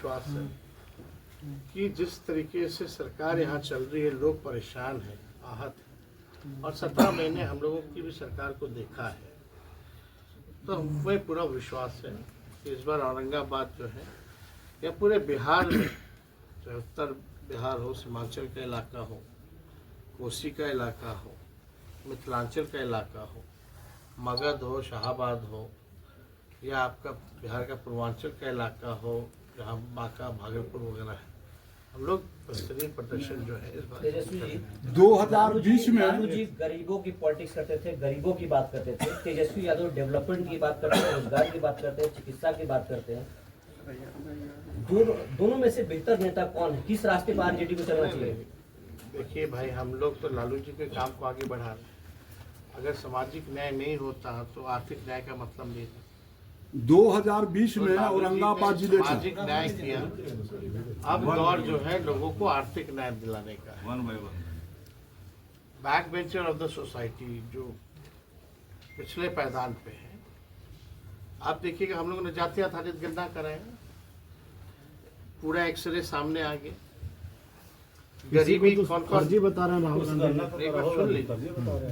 विश्वास है कि जिस तरीके से सरकार यहाँ चल रही है, लोग परेशान हैं, आहत हैं, और 17 महीने हम लोगों की भी सरकार को देखा है, तो हमें पूरा विश्वास है कि इस बार औरंगाबाद जो है या पूरे बिहार में, चाहे उत्तर बिहार हो, सीमांचल का इलाका हो, कोसी का इलाका हो, मिथिलांचल का इलाका हो, मगध हो, शाहाबाद हो, या आपका बिहार का पूर्वांचल का इलाका हो जहाँ बांका, भागलपुर वगैरह है, हम लोग बेहतरीन प्रदर्शन जो है इस बार। 2020 में लालू जी गरीबों की पॉलिटिक्स करते थे, गरीबों की बात करते थे। तेजस्वी यादव डेवलपमेंट की बात करते हैं, रोजगार की बात करते हैं, चिकित्सा की बात करते हैं। दोनों में से बेहतर नेता कौन है? किस रास्ते पर आरजेडी को चलना चाहिए? देखिए भाई, हम लोग तो लालू जी के काम को आगे बढ़ा रहे हैं। अगर सामाजिक न्याय नहीं होता तो आर्थिक न्याय का मतलब नहीं था। 2020 में औरंगाबाद जिले सामाजिक न्याय किया, अब दौर जो है लोगों को आर्थिक न्याय दिलाने का है। Back bencher of the society जो पिछले पायदान पे है, आप देखिएगा हम लोगों ने जाति आधारित गणना कराया, पूरा एक्सरे सामने आ गया। गरीबी कौन कौन बता रहे हैं,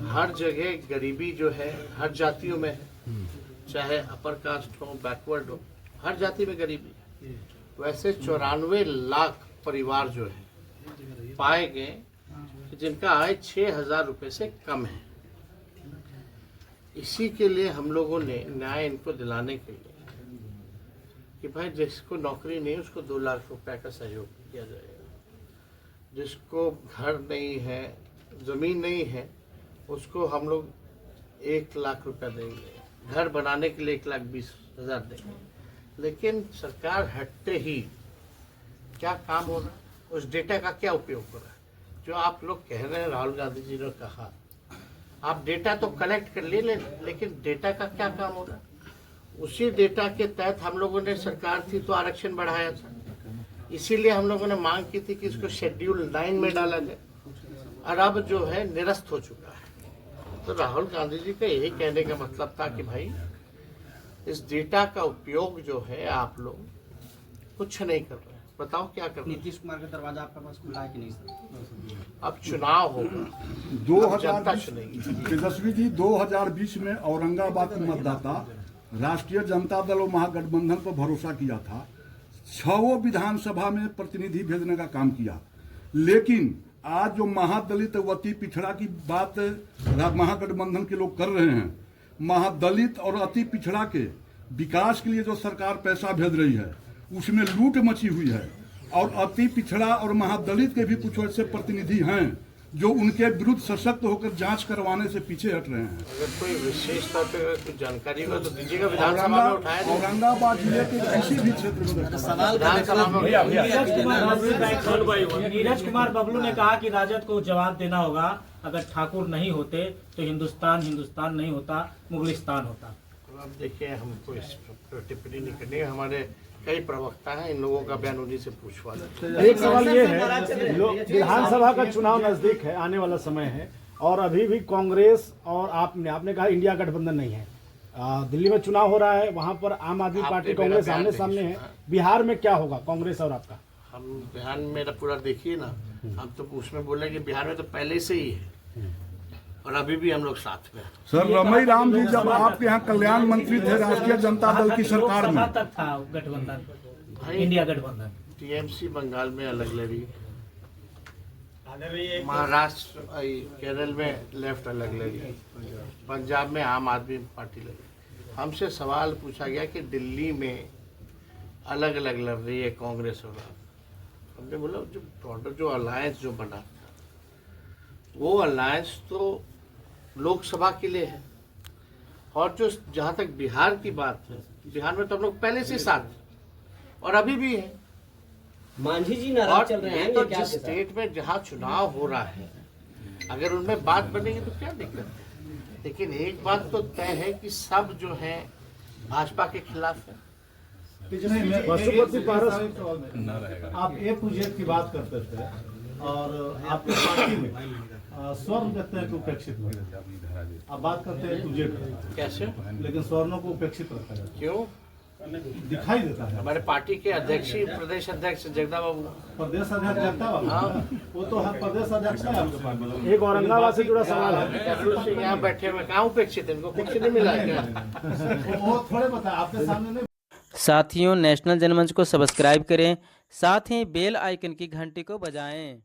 हर जगह गरीबी जो है हर जातियों में है, चाहे अपर कास्ट हो, बैकवर्ड हो, हर जाति में गरीबी है। वैसे 94 लाख परिवार जो है पाए गए जिनका आय 6,000 रुपये से कम है। इसी के लिए हम लोगों ने न्याय इनको दिलाने के लिए कि भाई जिसको नौकरी नहीं उसको 2 लाख रुपए का सहयोग किया जाएगा, जिसको घर नहीं है, ज़मीन नहीं है, उसको हम लोग 1 लाख रुपए देंगे, घर बनाने के लिए 1,20,000 देंगे। लेकिन सरकार हटते ही क्या काम हो रहा है, उस डेटा का क्या उपयोग हो रहा है? जो आप लोग कह रहे हैं, राहुल गांधी जी ने कहा, आप डेटा तो कलेक्ट कर लिए, लेकिन डेटा का क्या काम हो रहा है? उसी डेटा के तहत हम लोगों ने, सरकार थी तो आरक्षण बढ़ाया था, इसीलिए हम लोगों ने मांग की थी कि इसको शेड्यूल 9 में डाला जाए, और अब जो है निरस्त हो चुका है। तो राहुल गांधी जी का यही कहने का मतलब था कि भाई इस डेटा का उपयोग जो है आप लोग कुछ नहीं कर रहे हैं, बताओ क्या कर रहे हैं? नीतीश कुमार का दरवाजा आपके पास खुला है कि नहीं सर? अब चुनाव होगा, 2020 तेजस्वी जी 2020 में औरंगाबाद के मतदाता राष्ट्रीय जनता दल और महागठबंधन पर भरोसा किया था, 6 विधानसभा में प्रतिनिधि भेजने का काम किया। लेकिन आज जो महादलित व अति पिछड़ा की बात महागठबंधन के लोग कर रहे हैं, महादलित और अति पिछड़ा के विकास के लिए जो सरकार पैसा भेज रही है उसमें लूट मची हुई है, और अति पिछड़ा और महादलित के भी कुछ ऐसे प्रतिनिधि हैं जो उनके विरुद्ध सशक्त होकर जांच करवाने से पीछे हट रहे हैं। अगर कोई विशेष तौर पे कुछ जानकारी हो तो दीजिएगा, विधानसभा में उठाया जाए। औरंगाबाद जिले के किसी भी क्षेत्र में नीरज कुमार बबलू ने कहा कि राजद को जवाब देना होगा, अगर ठाकुर नहीं होते तो हिंदुस्तान नहीं होता, मुगलिस्तान होता। अब देखिए, हमको इस पर टिप्पणी नहीं करनी है, हमारे कई प्रवक्ता हैं, इन लोगों का बयान उन्हीं से पूछवा लें। एक सवाल ये है, विधानसभा का चुनाव नजदीक है, आने वाला समय है, और अभी भी कांग्रेस और आपने कहा इंडिया गठबंधन नहीं है, दिल्ली में चुनाव हो रहा है, वहां पर आम आदमी पार्टी कांग्रेस आमने सामने है, बिहार में क्या होगा कांग्रेस और आपका? हम बिहार में मेरा पूरा देखिए ना, हम तो उसमें बोले कि बिहार में तो पहले से ही है और अभी भी हम लोग साथ में। सर, रमई राम जी जब आपके यहाँ कल्याण मंत्री थे राष्ट्रीय जनता दल की सरकार में, था गठबंधन, इंडिया गठबंधन, टीएमसी बंगाल में अलग लड़ी, महाराष्ट्र केरल में लेफ्ट अलग लड़ी, पंजाब में आम आदमी पार्टी लड़ी। हमसे सवाल पूछा गया कि दिल्ली में अलग अलग लड़ रही है कांग्रेस और आप। हमने बोला जो ब्रॉडर जो अलायंस जो बना था, वो अलायंस तो लोकसभा के लिए है, और जो जहाँ तक बिहार की बात है, बिहार में तो हम लोग पहले से साथ और अभी भी है। मांझी जी नाराज चल रहे हैं तो जिस स्टेट में जहाँ चुनाव हो रहा है, अगर उनमें बात बनेगी तो क्या दिक्कत है? लेकिन एक बात तो तय है कि सब जो है भाजपा के खिलाफ है। आप ए टू जेड की बात करते थे और आपकी पार्टी में स्वर्ण कहते हैं कि उपेक्षित हुए, आप बात करते हैं टू जेड कैसे? लेकिन स्वर्णों को उपेक्षित रखा जाता है। क्यों? दिखाई देता है। हमारे पार्टी के अध्यक्ष ही प्रदेश अध्यक्ष जगदा बाबू। प्रदेश अध्यक्ष जगता बाबू, वो तो है प्रदेश अध्यक्ष है आपके पार्टी में। एक औरंगाबाद से जुड़ा सवाल है। जरूर से यहाँ बैठे हुए कहाँ उपेक्षित है, इनको कुछ नहीं मिला है क्या? वो थोड़े बताए आपके सामने नहीं। साथियों, नेशनल जनमंच को सब्सक्राइब करें, साथ ही बेल आइकन की घंटी को बजाएं।